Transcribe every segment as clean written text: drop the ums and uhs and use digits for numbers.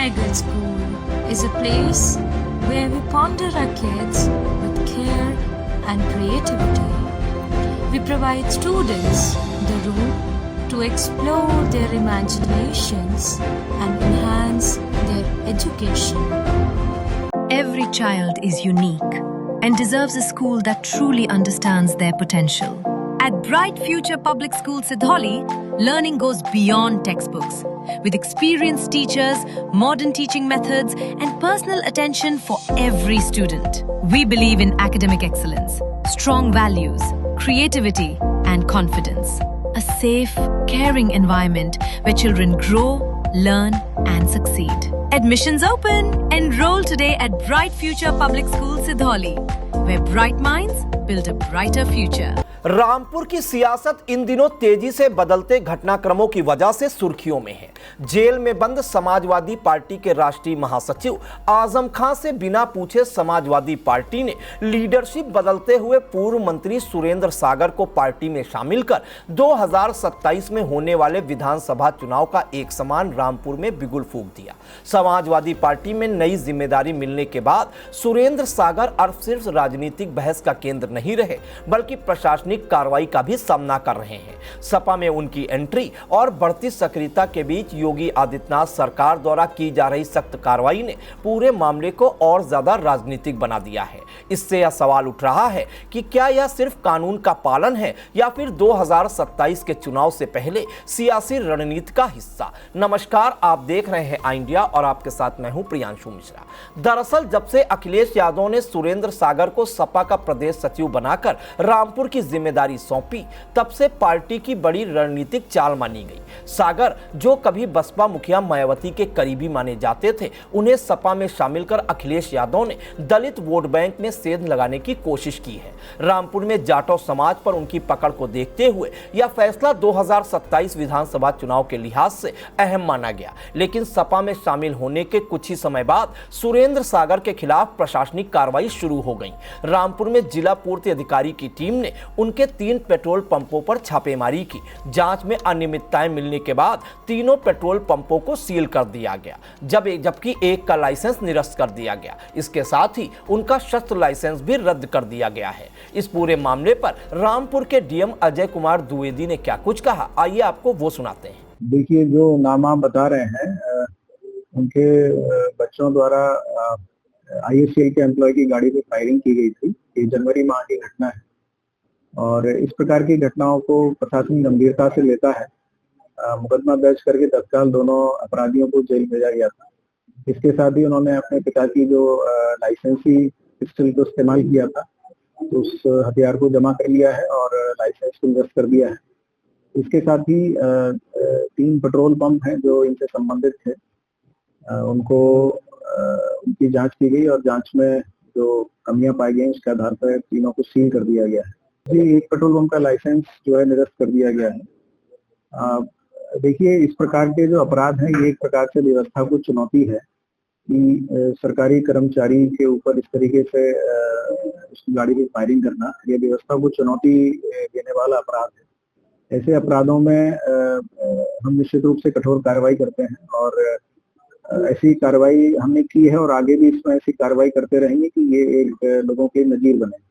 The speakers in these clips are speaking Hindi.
Tiger School is a place where we ponder our kids with care and creativity. We provide students the room to explore their imaginations and enhance their education. Every child is unique and deserves a school that truly understands their potential. At Bright Future Public School Sidholi, learning goes beyond textbooks. With experienced teachers, modern teaching methods, and personal attention for every student. We believe in academic excellence, strong values, creativity, and confidence. A safe, caring environment where children grow, learn, and succeed. Admissions open! Enroll today at Bright Future Public School Sidholi, where bright minds build a brighter future. Rampur की सियासत इन दिनों तेजी से बदलते घटनाक्रमों की वजह से सुर्खियों में है। जेल में बंद समाजवादी पार्टी के राष्ट्रीय महासचिव आजम खान से बिना पूछे समाजवादी पार्टी ने लीडरशिप बदलते हुए पूर्व मंत्री सुरेंद्र सागर को पार्टी में शामिल कर 2027 में होने वाले विधानसभा चुनाव का एक समान रामपुर में बिगुल फूंक दिया। समाजवादी पार्टी में नई जिम्मेदारी मिलने के बाद सुरेंद्र सागर अब सिर्फ राजनीतिक बहस का केंद्र नहीं रहे, बल्कि प्रशासनिक कार्रवाई का भी सामना कर रहे हैं। सपा में उनकी एंट्री और बढ़ती सक्रियता के बीच योगी आदित्यनाथ सरकार द्वारा की जा रही सख्त कार्रवाई ने पूरे मामले को और ज्यादा राजनीतिक बना दिया है। इससे यह सवाल उठ रहा है कि क्या यह सिर्फ कानून का पालन है या फिर 2027 के चुनाव से पहले सियासी रणनीति का हिस्सा। नमस्कार, आप देख रहे हैं आई इंडिया और आपके साथ मैं हूं प्रियांशु मिश्रा। दरअसल जब से अखिलेश यादव ने सुरेंद्र सागर को सपा का प्रदेश सचिव बनाकर रामपुर की जिम्मेदारी सौंपी, तब से पार्टी की बड़ी रणनीतिक चाल मानी गई। सागर, जो कभी बसपा मुखिया मायावती के करीबी माने जाते थे, उन्हें सपा में शामिल कर अखिलेश यादव ने दलित वोट बैंक में सेंध लगाने की कोशिश की है। रामपुर में जाटव समाज पर उनकी पकड़ को देखते हुए यह फैसला 2027 विधानसभा चुनाव के लिहाज से अहम माना गया, लेकिन सपा में शामिल होने के कुछ ही समय बाद सुरेंद्र सागर के खिलाफ प्रशासनिक कार्रवाई शुरू हो गई। रामपुर में जिला पूर्ति अधिकारी की टीम ने उनके 3 पेट्रोल पंपों पर छापेमारी की। जांच में अनियमितताएं मिलने के बाद तीनों पेट्रोल पंपों को सील कर दिया गया, जबकि एक का लाइसेंस निरस्त कर दिया गया। इसके साथ ही उनका शस्त्र लाइसेंस भी रद्द कर दिया गया है। इस पूरे मामले पर रामपुर के डीएम अजय कुमार द्विवेदी ने क्या कुछ कहा, आइए आपको वो सुनाते हैं। देखिए, जो नाम आप बता रहे हैं, उनके बच्चों द्वारा आईएससीएल के एम्प्लॉय की गाड़ी पे फायरिंग की गई थी। ये जनवरी माह की घटना है और इस प्रकार की घटनाओं को प्रशासन गंभीरता से लेता है। मुकदमा दर्ज करके तत्काल दोनों अपराधियों को जेल भेजा गया था। इसके साथ ही उन्होंने अपने पिता की जो लाइसेंसी पिस्टल को इस्तेमाल किया था, तो उस हथियार को जमा कर लिया है और लाइसेंस को निरस्त कर दिया है। इसके साथ ही 3 पेट्रोल पंप हैं जो इनसे संबंधित थे, उनकी जांच की गई और जांच में जो कमियां पाई गई उसके आधार पर तीनों को सील कर दिया गया है। एक पेट्रोल पंप का लाइसेंस जो है निरस्त कर दिया गया है। देखिए, इस प्रकार के जो अपराध हैं, ये एक प्रकार से व्यवस्था को चुनौती है कि सरकारी कर्मचारी के ऊपर इस तरीके से उसकी गाड़ी की फायरिंग करना, ये व्यवस्था को चुनौती देने वाला अपराध है। ऐसे अपराधों में हम निश्चित रूप से कठोर कार्रवाई करते हैं और ऐसी कार्रवाई हमने की है और आगे भी इसमें ऐसी कार्रवाई करते रहेंगे कि ये एक लोगों के नजीर बने।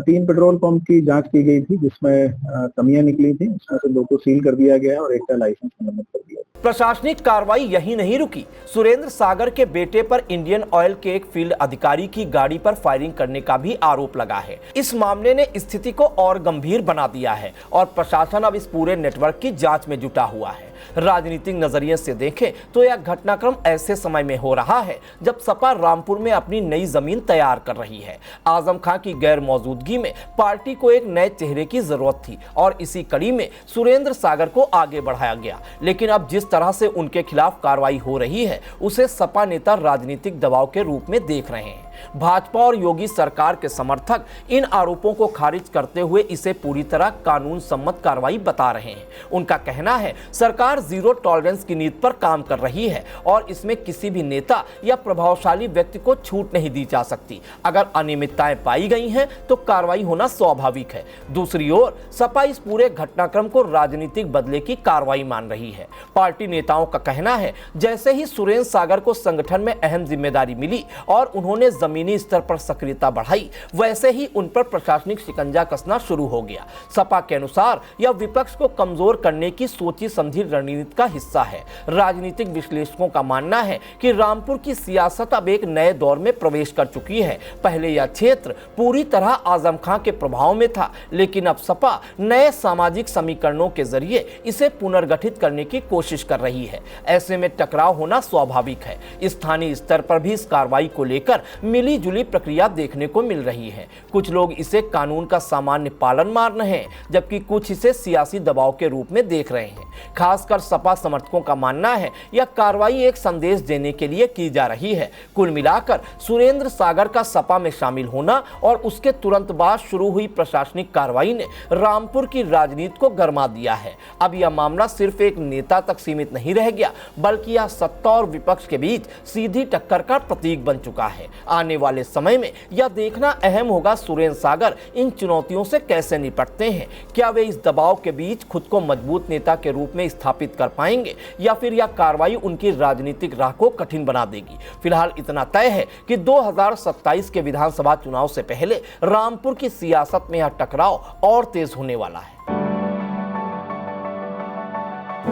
3 पेट्रोल पंप की जांच की गई थी जिसमें कमियां निकली थी, उसमें से 2 को सील कर दिया गया और एक का लाइसेंस निलंबित कर दिया। प्रशासनिक कार्रवाई यही नहीं रुकी। सुरेंद्र सागर के बेटे पर इंडियन ऑयल के एक फील्ड अधिकारी की गाड़ी पर फायरिंग करने का भी आरोप लगा है। इस मामले ने स्थिति को और गंभीर बना दिया है और प्रशासन अब इस पूरे नेटवर्क की जांच में जुटा हुआ है। राजनीतिक नजरिए से देखें तो यह घटनाक्रम ऐसे समय में हो रहा है जब सपा रामपुर में अपनी नई जमीन तैयार कर रही है। आजम खान की गैर मौजूदगी में पार्टी को एक नए चेहरे की जरूरत थी और इसी कड़ी में सुरेंद्र सागर को आगे बढ़ाया गया। लेकिन अब जिस तरह से उनके खिलाफ कार्रवाई हो रही है, उसे सपा नेता राजनीतिक दबाव के रूप में देख रहे हैं। भाजपा और योगी सरकार के समर्थक इन आरोपों को खारिज करते हुए इसे पूरी तरह कानून सम्मत कार्रवाई बता रहे हैं। उनका कहना है सरकार जीरो टॉलरेंस की नीति पर काम कर रही है और इसमें किसी भी नेता या प्रभावशाली व्यक्ति को छूट नहीं दी जा सकती। अगर अनियमितताएं पाई गई हैं तो कार्रवाई होना स्वाभाविक है। दूसरी ओर सपा इस पूरे घटनाक्रम को राजनीतिक बदले की कार्रवाई मान रही है। पार्टी नेताओं का कहना है जैसे ही सुरेंद्र सागर को संगठन में अहम जिम्मेदारी मिली और उन्होंने जमीनी स्तर पर सक्रियता बढ़ाई, वैसे ही उन पर प्रशासनिक शिकंजा कसना शुरू हो गया। सपा के अनुसार यह विपक्ष को कमजोर करने की सोची समझी रणनीति का हिस्सा है। राजनीतिक विश्लेषकों का मानना है कि रामपुर की सियासत अब एक नए दौर में प्रवेश कर चुकी है। पहले यह क्षेत्र पूरी तरह आजम खां के प्रभाव में था, लेकिन अब सपा नए सामाजिक समीकरणों के जरिए इसे पुनर्गठित करने की कोशिश कर रही है। ऐसे में टकराव होना स्वाभाविक है। स्थानीय स्तर पर भी इस कार्रवाई को लेकर मिली जुली प्रक्रिया देखने को मिल रही है। कुछ लोग इसे कानून का सामान्य पालन मान रहे हैं, जबकि कुछ इसे सियासी दबाव के रूप में देख रहे हैं। खासकर सपा समर्थकों का मानना है यह कार्रवाई एक संदेश देने के लिए की जा रही है। कुल मिलाकर सुरेंद्र सागर का सपा में शामिल होना और उसके तुरंत बाद शुरू हुई प्रशासनिक कार्रवाई ने रामपुर की राजनीति को गरमा दिया है। अब यह मामला सिर्फ एक नेता तक सीमित नहीं रह गया, बल्कि यह सत्ता और विपक्ष के बीच सीधी टक्कर का प्रतीक बन चुका है। आने वाले समय में यह देखना अहम होगा सुरेंद्र सागर इन चुनौतियों से कैसे निपटते हैं। क्या वे इस दबाव के बीच खुद को मजबूत नेता के रूप में स्थापित कर पाएंगे या फिर यह कार्रवाई उनकी राजनीतिक राह को कठिन बना देगी। फिलहाल इतना तय है कि 2027 के विधानसभा चुनाव से पहले रामपुर की सियासत में यह टकराव और तेज होने वाला है।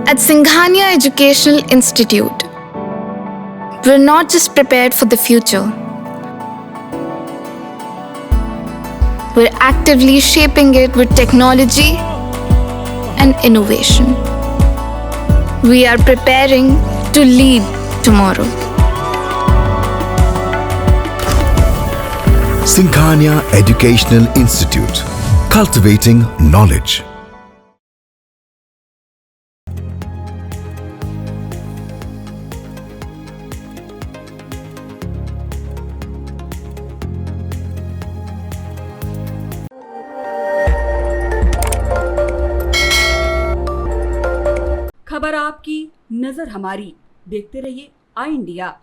At Singhania Educational Institute, we're not just prepared for the future, we're actively shaping it with technology and innovation. We are preparing to lead tomorrow. Singhania Educational Institute, cultivating knowledge. खबर आपकी, नजर हमारी। देखते रहिए आई इंडिया।